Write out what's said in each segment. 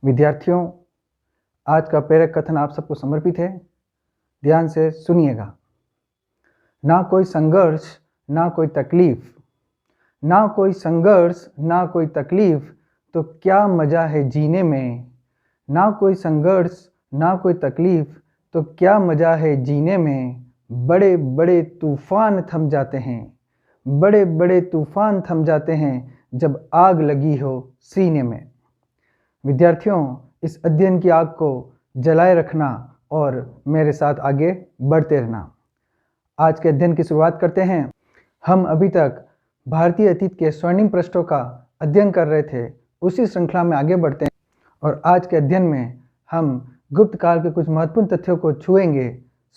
विद्यार्थियों, आज का प्रेरक कथन आप सबको समर्पित है। ध्यान से सुनिएगा। ना कोई संघर्ष, ना कोई तकलीफ, ना कोई संघर्ष, ना कोई तकलीफ, तो क्या मजा है जीने में। ना कोई संघर्ष, ना कोई तकलीफ, तो क्या मजा है जीने में। बड़े बड़े तूफान थम जाते हैं, बड़े बड़े तूफान थम जाते हैं जब आग लगी हो सीने में। विद्यार्थियों, इस अध्ययन की आग को जलाए रखना और मेरे साथ आगे बढ़ते रहना। आज के अध्ययन की शुरुआत करते हैं। हम अभी तक भारतीय अतीत के स्वर्णिम पृष्ठों का अध्ययन कर रहे थे। उसी श्रृंखला में आगे बढ़ते हैं और आज के अध्ययन में हम गुप्त काल के कुछ महत्वपूर्ण तथ्यों को छुएंगे।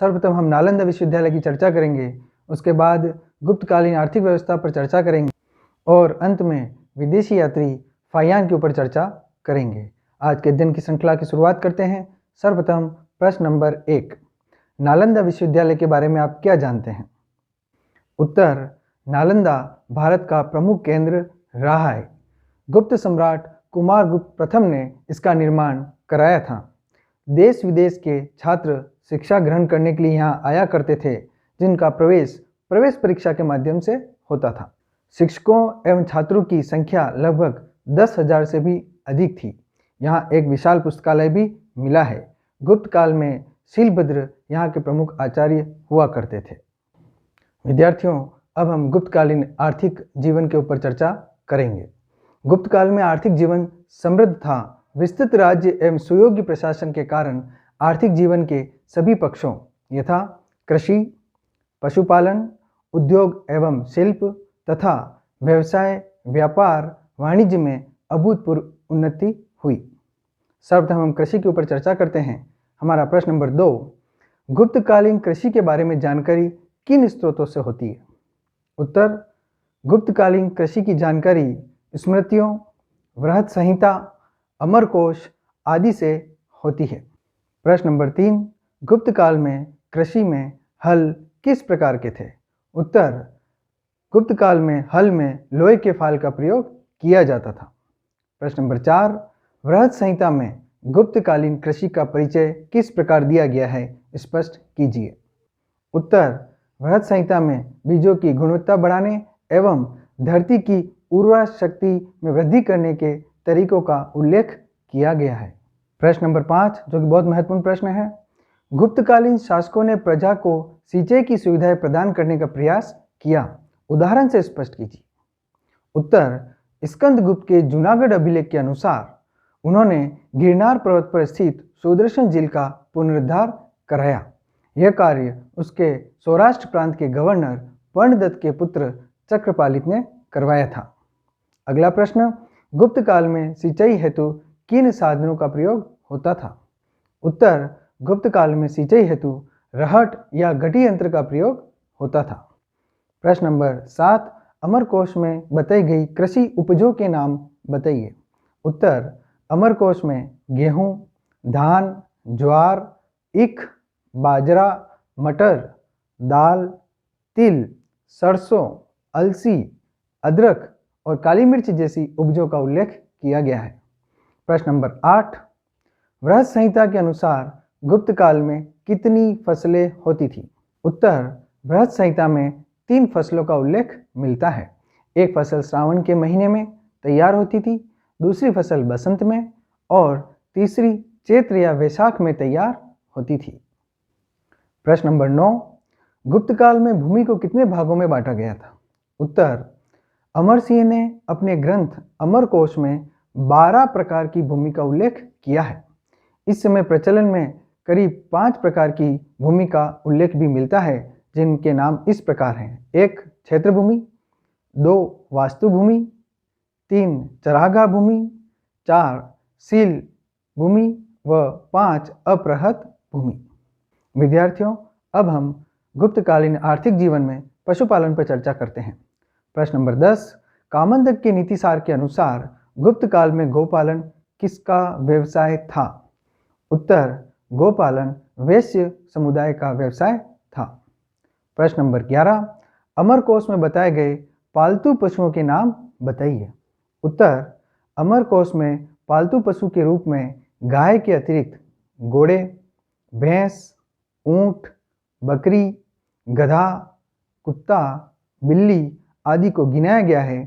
सर्वप्रथम हम नालंदा विश्वविद्यालय की चर्चा करेंगे, उसके बाद गुप्तकालीन आर्थिक व्यवस्था पर चर्चा करेंगे और अंत में विदेशी यात्री फाहियान के ऊपर चर्चा करेंगे। आज के अध्ययन की श्रृंखला की शुरुआत करते हैं। सर्वप्रथम प्रश्न नंबर 1, नालंदा विश्वविद्यालय के बारे में आप क्या जानते हैं? उत्तर, नालंदा भारत का प्रमुख केंद्र रहा है। गुप्त सम्राट कुमारगुप्त प्रथम ने इसका निर्माण कराया था। देश विदेश के छात्र शिक्षा ग्रहण करने के लिए यहाँ आया करते थे, जिनका प्रवेश परीक्षा के माध्यम से होता था। शिक्षकों एवं छात्रों की संख्या लगभग 10,000 से भी अधिक थी। यहाँ एक विशाल पुस्तकालय भी मिला है। गुप्त काल में शीलभद्र यहाँ के प्रमुख आचार्य हुआ करते थे। विद्यार्थियों, अब हम गुप्तकालीन आर्थिक जीवन के ऊपर चर्चा करेंगे। गुप्त काल में आर्थिक जीवन समृद्ध था। विस्तृत राज्य एवं सुयोग्य प्रशासन के कारण आर्थिक जीवन के सभी पक्षों यथा कृषि, पशुपालन, उद्योग एवं शिल्प तथा व्यवसाय, व्यापार, वाणिज्य में अभूतपूर्व उन्नति हुई। सर्वप्रथम हम कृषि के ऊपर चर्चा करते हैं। हमारा प्रश्न नंबर 2, गुप्तकालीन कृषि के बारे में जानकारी किन स्रोतों से होती है? उत्तर, गुप्तकालीन कृषि की जानकारी स्मृतियों, वृहत संहिता, अमरकोश आदि से होती है। प्रश्न नंबर 3, गुप्त काल में कृषि में हल किस प्रकार के थे? उत्तर, गुप्त काल में हल में लोहे के फाल का प्रयोग किया जाता था। प्रश्न नंबर 4, वृहत संहिता में गुप्तकालीन कृषि का परिचय किस प्रकार दिया गया है, स्पष्ट कीजिए। उत्तर, वृहत संहिता में बीजों की गुणवत्ता बढ़ाने एवं धरती की उर्वरा शक्ति में वृद्धि करने के तरीकों का उल्लेख किया गया है। प्रश्न नंबर 5, जो कि बहुत महत्वपूर्ण प्रश्न है, गुप्तकालीन शासकों ने प्रजा को सिंचाई की सुविधाएं प्रदान करने का प्रयास किया, उदाहरण से स्पष्ट कीजिए। उत्तर, स्कंदगुप्त के जूनागढ़ अभिलेख के अनुसार उन्होंने गिरनार पर्वत पर स्थित सुदर्शन झील का पुनरुद्धार कराया। यह कार्य उसके सौराष्ट्र प्रांत के गवर्नर पर्णदत्त के पुत्र चक्रपालित ने करवाया था। अगला प्रश्न, गुप्त काल में सिंचाई हेतु किन साधनों का प्रयोग होता था? उत्तर, गुप्त काल में सिंचाई हेतु रहट या घटी यंत्र का प्रयोग होता था। प्रश्न नंबर 7, अमरकोश में बताई गई कृषि उपजों के नाम बताइए। उत्तर, अमरकोश में गेहूं, धान, ज्वार, ईख, बाजरा, मटर, दाल, तिल, सरसों, अलसी, अदरक और काली मिर्च जैसी उपजों का उल्लेख किया गया है। प्रश्न नंबर 8, वृहत संहिता के अनुसार गुप्त काल में कितनी फसलें होती थी? उत्तर, वृहत संहिता में 3 फसलों का उल्लेख मिलता है। एक फसल श्रावण के महीने में तैयार होती थी, दूसरी फसल बसंत में और तीसरी चैत्र या वैशाख में तैयार होती थी। प्रश्न नंबर 9, गुप्त काल में भूमि को कितने भागों में बांटा गया था? उत्तर, अमर सिंह ने अपने ग्रंथ अमरकोश में 12 प्रकार की भूमि का उल्लेख किया है। इस समय प्रचलन में करीब 5 प्रकार की भूमि का उल्लेख भी मिलता है, जिनके नाम इस प्रकार हैं। 1 क्षेत्र भूमि, 2 वास्तु भूमि, 3 चरागाह भूमि, 4 सील भूमि व 5 अपृहत भूमि। विद्यार्थियों, अब हम गुप्तकालीन आर्थिक जीवन में पशुपालन पर चर्चा करते हैं। प्रश्न नंबर 10, कामंदक के नीतिसार के अनुसार गुप्त काल में गोपालन किसका व्यवसाय था? उत्तर, गोपालन वैश्य समुदाय का व्यवसाय था। प्रश्न नंबर 11, अमरकोश में बताए गए पालतू पशुओं के नाम बताइए। उत्तर, अमरकोश में पालतू पशु के रूप में गाय के अतिरिक्त घोड़े, भैंस, ऊंट, बकरी, गधा, कुत्ता, बिल्ली आदि को गिनाया गया है।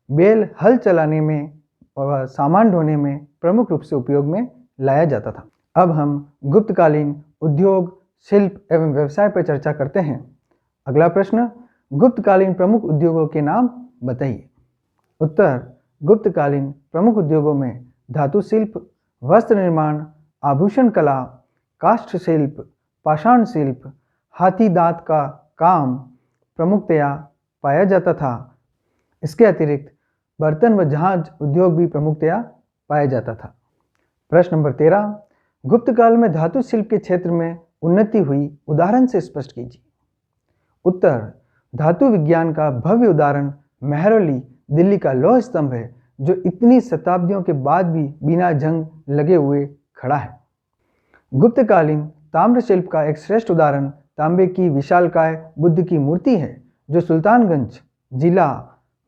बैल हल चलाने में और सामान ढोने में प्रमुख रूप से उपयोग में लाया जाता था। अब हम गुप्तकालीन उद्योग, शिल्प एवं व्यवसाय पर चर्चा करते हैं। अगला प्रश्न, गुप्तकालीन प्रमुख उद्योगों के नाम बताइए। उत्तर, गुप्तकालीन प्रमुख उद्योगों में धातु शिल्प, वस्त्र निर्माण, आभूषण कला, काष्ठ शिल्प, पाषाण शिल्प, हाथी दांत का काम प्रमुखतया पाया जाता था। इसके अतिरिक्त बर्तन व जहाज उद्योग भी प्रमुखतया पाया जाता था। प्रश्न नंबर 13, गुप्त काल में धातु शिल्प के क्षेत्र में उन्नति हुई, उदाहरण से स्पष्ट कीजिए। उत्तर, धातु विज्ञान का भव्य उदाहरण मेहरौली दिल्ली का लौह स्तंभ है, जो इतनी शताब्दियों के बाद भी बिना जंग लगे हुए खड़ा है। गुप्तकालीन ताम्र शिल्प का एक श्रेष्ठ उदाहरण तांबे की विशालकाय बुद्ध की मूर्ति है, जो सुल्तानगंज जिला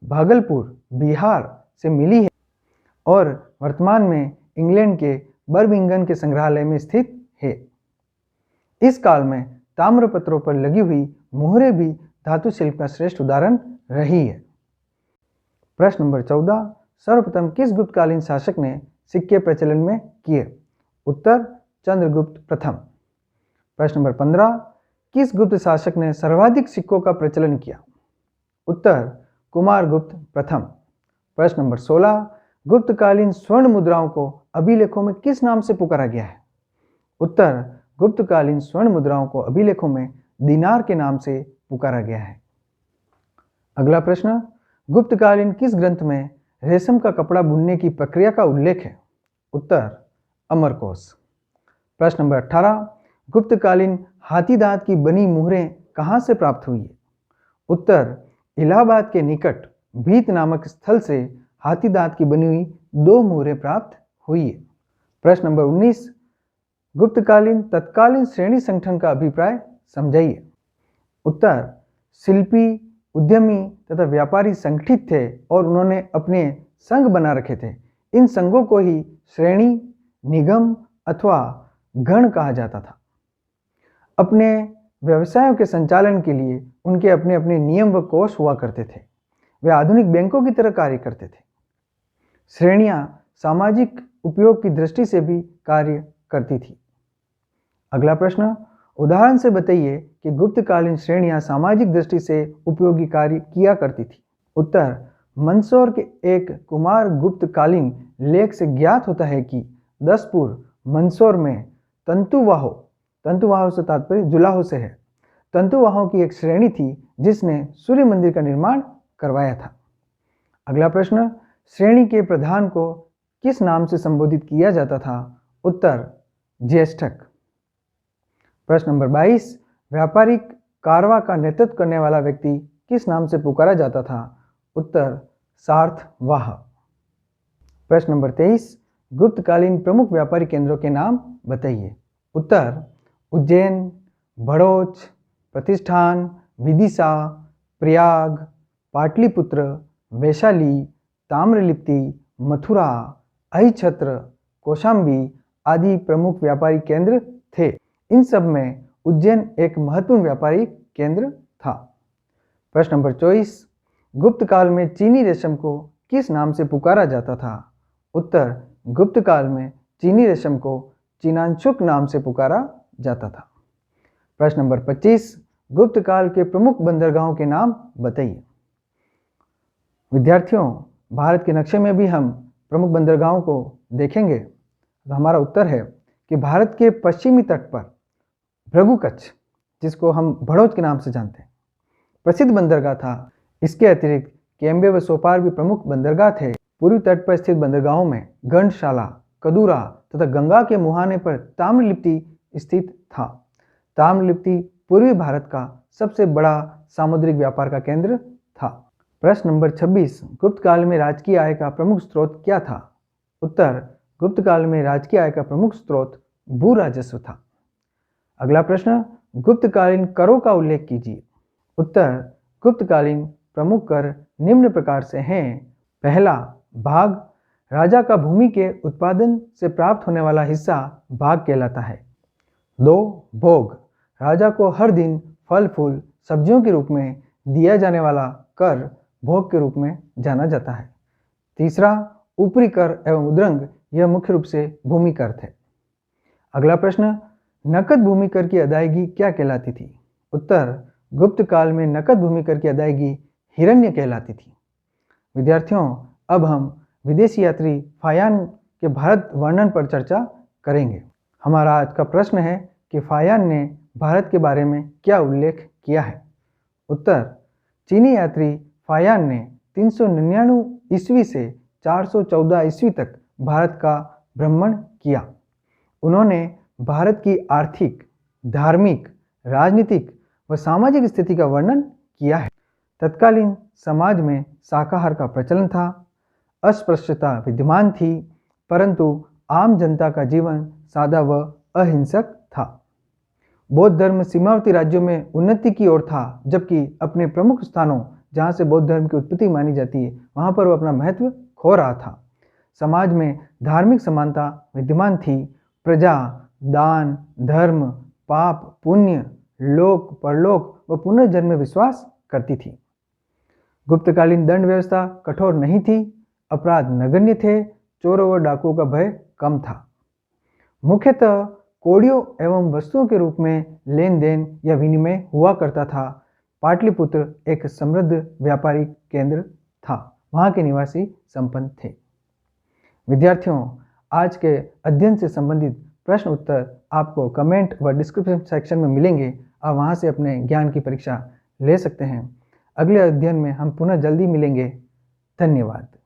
भागलपुर बिहार से मिली है और वर्तमान में इंग्लैंड के बर्मिंघम के संग्रहालय में स्थित है। इस काल में ताम्र पत्रों पर लगी हुई मोहरें भी धातु शिल्प का श्रेष्ठ उदाहरण रही है। प्रश्न नंबर 14, सर्वप्रथम किस गुप्तकालीन शासक ने सिक्के प्रचलन में किए? उत्तर, चंद्रगुप्त प्रथम। प्रश्न नंबर 15, किस गुप्त शासक ने सर्वाधिक सिक्कों का प्रचलन किया? उत्तर, कुमारगुप्त प्रथम। प्रश्न नंबर 16, गुप्तकालीन स्वर्ण मुद्राओं को अभिलेखों में किस नाम से पुकारा गया है? उत्तर, गुप्तकालीन स्वर्ण मुद्राओं को अभिलेखों में दीनार के नाम से पुकारा गया है। अगला प्रश्न, गुप्तकालीन किस ग्रंथ में रेशम का कपड़ा बुनने की प्रक्रिया का उल्लेख है? उत्तर, अमरकोश। प्रश्न नंबर 18, गुप्तकालीन हाथी दांत की बनी मुहरें कहाँ से प्राप्त हुई है? उत्तर, इलाहाबाद के निकट भीत नामक स्थल से हाथी दांत की बनी हुई 2 मुहरें प्राप्त हुई है। प्रश्न नंबर 19, गुप्तकालीन तत्कालीन श्रेणी संगठन का अभिप्राय समझाइए। उत्तर, शिल्पी, उद्यमी तथा व्यापारी संगठित थे और उन्होंने अपने संघ बना रखे थे। इन संघों को ही श्रेणी, निगम अथवा गण कहा जाता था। अपने व्यवसायों के संचालन के लिए उनके अपने अपने नियम व कोष हुआ करते थे। वे आधुनिक बैंकों की तरह कार्य करते थे। श्रेणियां सामाजिक उपयोग की दृष्टि से भी कार्य करती थी। अगला प्रश्न, उदाहरण से बताइए कि गुप्तकालीन श्रेणियां सामाजिक दृष्टि से उपयोगी कार्य किया करती थी। उत्तर, मंदसौर के एक कुमार गुप्तकालीन लेख से ज्ञात होता है कि दसपुर मंदसौर में तंतुवाहों से तात्पर्य जुलाहों से है, तंतुवाहों की एक श्रेणी थी जिसने सूर्य मंदिर का निर्माण करवाया था। अगला प्रश्न, श्रेणी के प्रधान को किस नाम से संबोधित किया जाता था? उत्तर, ज्येष्ठक। प्रश्न नंबर 22, व्यापारिक कारवां का नेतृत्व करने वाला व्यक्ति किस नाम से पुकारा जाता था? उत्तर, सार्थवाह। प्रश्न नंबर 23, गुप्तकालीन प्रमुख व्यापारी केंद्रों के नाम बताइए। उत्तर, उज्जैन, भड़ोच, प्रतिष्ठान, विदिशा, प्रयाग, पाटलिपुत्र, वैशाली, ताम्रलिप्ति, मथुरा, अहिछत्र, कौशाम्बी आदि प्रमुख व्यापारी केंद्र थे। इन सब में उज्जैन एक महत्वपूर्ण व्यापारी केंद्र था। प्रश्न नंबर 24, गुप्त काल में चीनी रेशम को किस नाम से पुकारा जाता था? उत्तर, गुप्त काल में चीनी रेशम को चीनांशुक नाम से पुकारा जाता था। प्रश्न नंबर 25, गुप्त काल के प्रमुख बंदरगाहों के नाम बताइए। विद्यार्थियों, भारत के नक्शे में भी हम प्रमुख बंदरगाहों को देखेंगे तो हमारा उत्तर है कि भारत के पश्चिमी तट पर भृगु कच्छ, जिसको हम भड़ोच के नाम से जानते हैं, प्रसिद्ध बंदरगाह था। इसके अतिरिक्त केम्बे व सोपार भी प्रमुख बंदरगाह थे। पूर्वी तट पर स्थित बंदरगाहों में गंडशाला, कदूरा तथा गंगा के मुहाने पर ताम्रलिप्ति स्थित था। ताम्रलिप्ति पूर्वी भारत का सबसे बड़ा सामुद्रिक व्यापार का केंद्र था। प्रश्न नंबर 26, गुप्त काल में राजकीय आय का प्रमुख स्रोत क्या था? उत्तर, गुप्त काल में राजकीय आय का प्रमुख स्रोत भू राजस्व था। अगला प्रश्न, गुप्तकालीन करों का उल्लेख कीजिए। उत्तर, गुप्तकालीन प्रमुख कर निम्न प्रकार से हैं। पहला, भाग राजा का भूमि के उत्पादन से प्राप्त होने वाला हिस्सा भाग कहलाता है। 2. भोग। राजा को हर दिन फल फूल सब्जियों के रूप में दिया जाने वाला कर भोग के रूप में जाना जाता है। 3. ऊपरी कर एवं उद्रंग, यह मुख्य रूप से भूमि कर थे। अगला प्रश्न, नकद भूमि कर की अदायगी क्या कहलाती थी? उत्तर, गुप्त काल में नकद भूमि कर की अदायगी हिरण्य कहलाती थी। विद्यार्थियों, अब हम विदेशी यात्री फायान के भारत वर्णन पर चर्चा करेंगे। हमारा आज का प्रश्न है कि फायान ने भारत के बारे में क्या उल्लेख किया है? उत्तर, चीनी यात्री फायान ने 399 ईस्वी से 414 ईस्वी तक भारत का भ्रमण किया। उन्होंने भारत की आर्थिक, धार्मिक, राजनीतिक व सामाजिक स्थिति का वर्णन किया है। तत्कालीन समाज में शाकाहार का प्रचलन था, अस्पृश्यता विद्यमान थी, परंतु आम जनता का जीवन सादा व अहिंसक था। बौद्ध धर्म सीमावर्ती राज्यों में उन्नति की ओर था, जबकि अपने प्रमुख स्थानों जहाँ से बौद्ध धर्म की उत्पत्ति मानी जाती है वहाँ पर वो अपना महत्व खो रहा था। समाज में धार्मिक समानता विद्यमान थी। प्रजा दान, धर्म, पाप, पुण्य, लोक, परलोक व पुनर्जन्म में विश्वास करती थी। गुप्तकालीन दंड व्यवस्था कठोर नहीं थी, अपराध नगण्य थे, चोरों व डाकुओं का भय कम था। मुख्यतः कोड़ियों एवं वस्तुओं के रूप में लेन देन या विनिमय हुआ करता था। पाटलिपुत्र एक समृद्ध व्यापारिक केंद्र था, वहाँ के निवासी संपन्न थे। विद्यार्थियों, आज के अध्ययन से संबंधित प्रश्न उत्तर आपको कमेंट व डिस्क्रिप्शन सेक्शन में मिलेंगे। आप वहाँ से अपने ज्ञान की परीक्षा ले सकते हैं। अगले अध्ययन में हम पुनः जल्दी मिलेंगे। धन्यवाद।